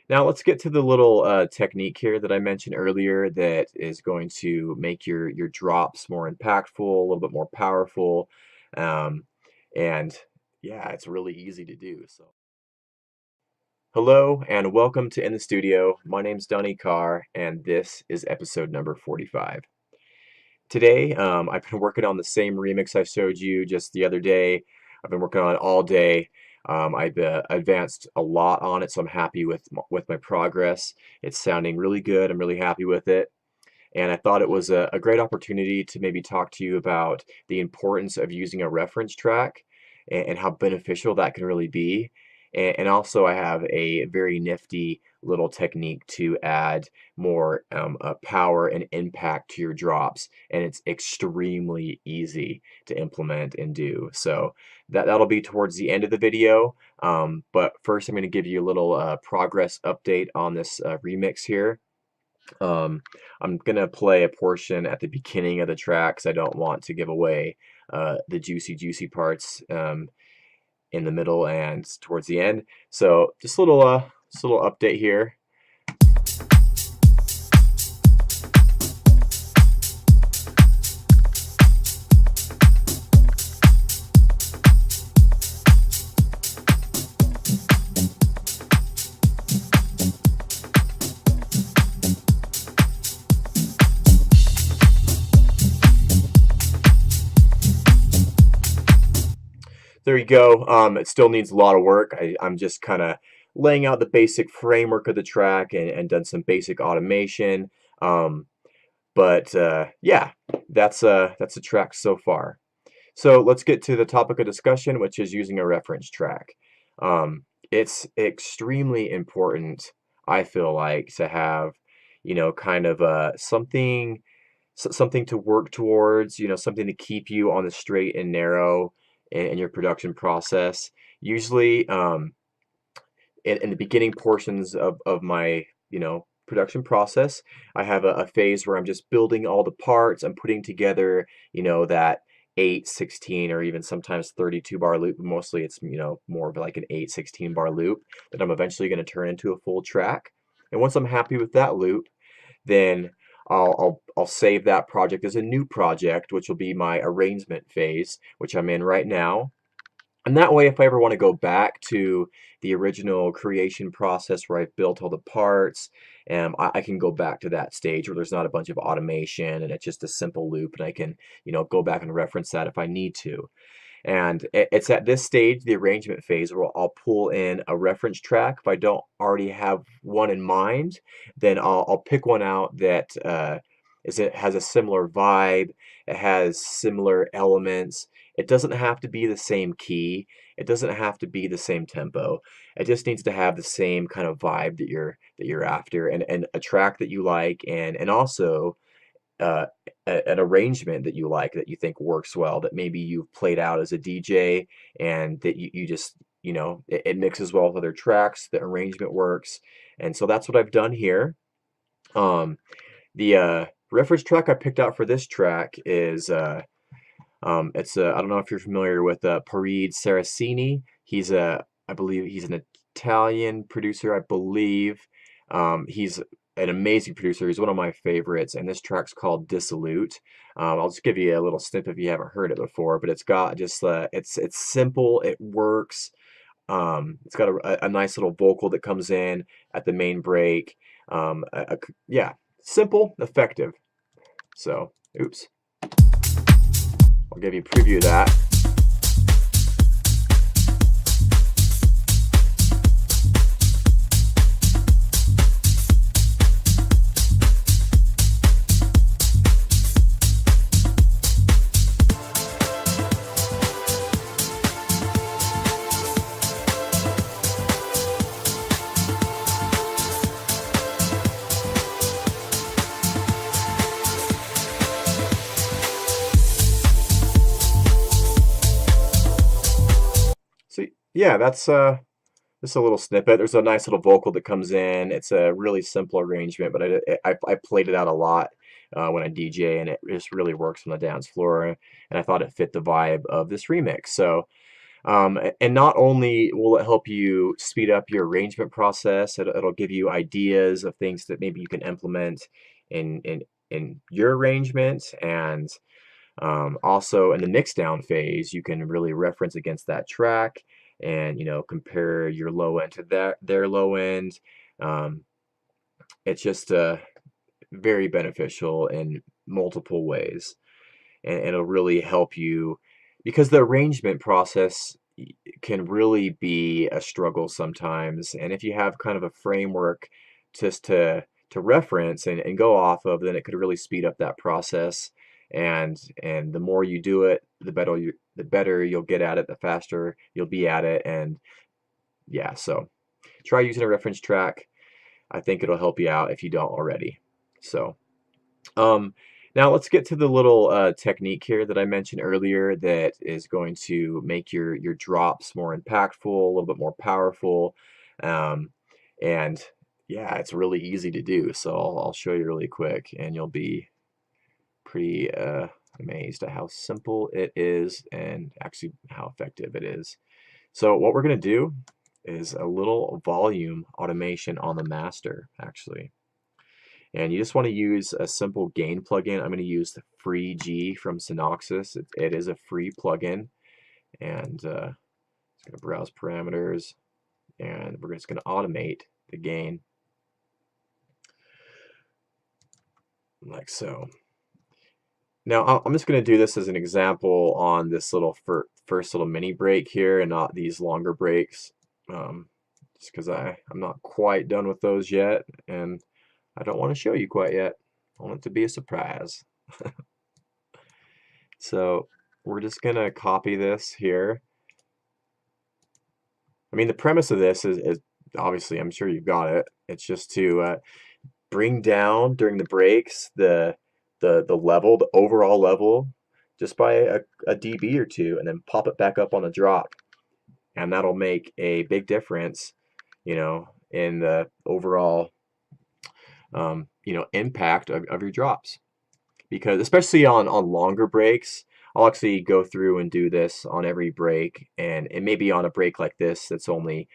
Now let's get to the little technique here that I mentioned earlier that is going to make your drops more impactful, a little bit more powerful, um, and yeah, it's really easy to do. So, hello and welcome to In the Studio. My name's Donny Carr, and this is episode number 45. Today, I've been working on the same remix I showed you just the other day. I've been working on it all day. I've advanced a lot on it, so I'm happy with my progress. It's sounding really good. I'm really happy with it. And I thought it was a great opportunity to maybe talk to you about the importance of using a reference track and how beneficial that can really be. And also, I have a very nifty little technique to add more power and impact to your drops, and it's extremely easy to implement and do. So that'll be towards the end of the video. But first, I'm going to give you a little progress update on this remix here. Um, I'm gonna play a portion at the beginning of the track because I don't want to give away the juicy parts in the middle and towards the end. So just a little update here. There you go. It still needs a lot of work. I'm just kind of laying out the basic framework of the track and done some basic automation. Um, but yeah, that's a track so far. So let's get to the topic of discussion, which is using a reference track. It's extremely important, I feel like, to have, kind of something to work towards, something to keep you on the straight and narrow in your production process. Usually, in the beginning portions of my, production process, I have a phase where I'm just building all the parts. I'm putting together, that 8, 16, or even sometimes 32 bar loop. Mostly it's, more of like an 8, 16 bar loop that I'm eventually going to turn into a full track. And once I'm happy with that loop, then I'll save that project as a new project, which will be my arrangement phase, which I'm in right now. And that way, if I ever want to go back to the original creation process where I've built all the parts, I can go back to that stage where there's not a bunch of automation and it's just a simple loop, and I can, go back and reference that if I need to. And it's at this stage, the arrangement phase, where I'll pull in a reference track. If I don't already have one in mind, then I'll pick one out that it has a similar vibe, it has similar elements. It doesn't have to be the same key. It doesn't have to be the same tempo. It just needs to have the same kind of vibe that you're after, and a track that you like, and also uh, an arrangement that you like, that you think works well, that maybe you've played out as a DJ, and that you just, it mixes well with other tracks, the arrangement works. And so that's what I've done here. Um, the reference track I picked out for this track is I don't know if you're familiar with Farid Saraceni. I believe he's an Italian producer, I believe. He's an amazing producer. He's one of my favorites, and this track's called Dissolute. I'll just give you a little snippet if you haven't heard it before, but it's got just it's simple, it works. It's got a nice little vocal that comes in at the main break. Yeah, simple, effective. So, oops. I'll give you a preview of that. So yeah, that's just a little snippet. There's a nice little vocal that comes in. It's a really simple arrangement, but I played it out a lot when I DJ, and it just really works on the dance floor. And I thought it fit the vibe of this remix. So And not only will it help you speed up your arrangement process, it'll give you ideas of things that maybe you can implement in your arrangement, and also in the mix down phase, you can really reference against that track and compare your low end to their low end. Um, it's just very beneficial in multiple ways, and it'll really help you because the arrangement process can really be a struggle sometimes. And if you have kind of a framework just to reference and go off of, then it could really speed up that process. And the more you do it, the better you'll get at it, the faster you'll be at it. And yeah, so try using a reference track. I think it'll help you out if you don't already. So now let's get to the little technique here that I mentioned earlier that is going to make your drops more impactful, a little bit more powerful. And yeah, it's really easy to do. So I'll show you really quick, and you'll be pretty amazed at how simple it is and actually how effective it is. So what we're going to do is a little volume automation on the master, actually. And you just want to use a simple gain plugin. I'm going to use the free G from Synoxis. It is a free plugin. And just going to browse parameters, and we're just going to automate the gain like so. Now I'm just going to do this as an example on this little first little mini break here, and not these longer breaks, just because I'm not quite done with those yet, and I don't want to show you quite yet. I want it to be a surprise. So we're just going to copy this here. I mean, the premise of this is obviously, I'm sure you've got it. It's just to bring down during the breaks the level, the overall level, just by a dB or two, and then pop it back up on the drop. And that'll make a big difference, in the overall impact of your drops. Because especially on longer breaks, I'll actually go through and do this on every break, and maybe on a break like this that's only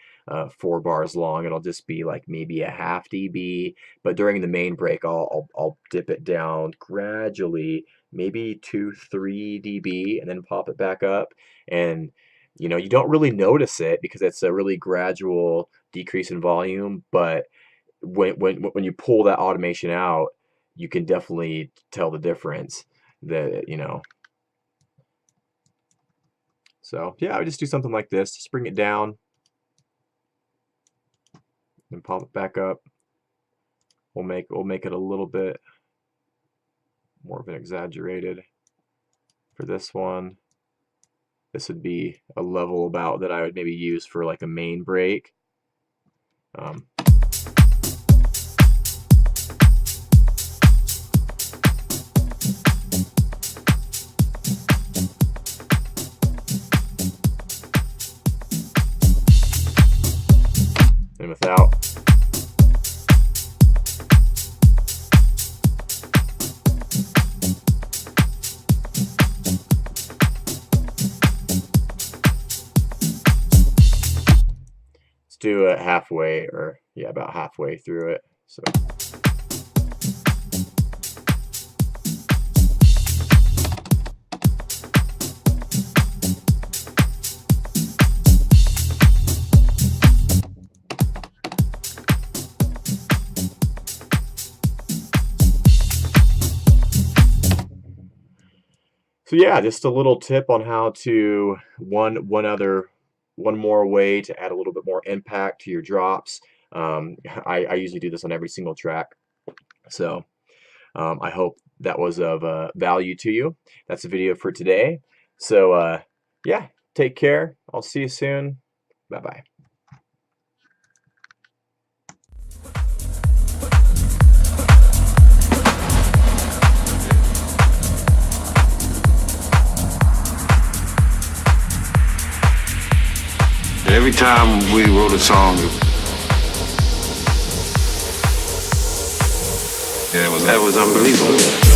4 bars long, it'll just be like maybe a half dB. But during the main break, I'll dip it down gradually, maybe 2-3 dB, and then pop it back up. And you don't really notice it because it's a really gradual decrease in volume, but when you pull that automation out, you can definitely tell the difference. So yeah, I would just do something like this. Just bring it down and pop it back up. We'll make it a little bit more of an exaggerated for this one. This would be a level about that I would maybe use for like a main break. And without. Let's do it halfway, or yeah, about halfway through it. So yeah, just a little tip on how to one more way to add a little bit more impact to your drops. I usually do this on every single track. So I hope that was of value to you. That's the video for today. So yeah, take care. I'll see you soon. Bye-bye. Every time we wrote a song, that was unbelievable.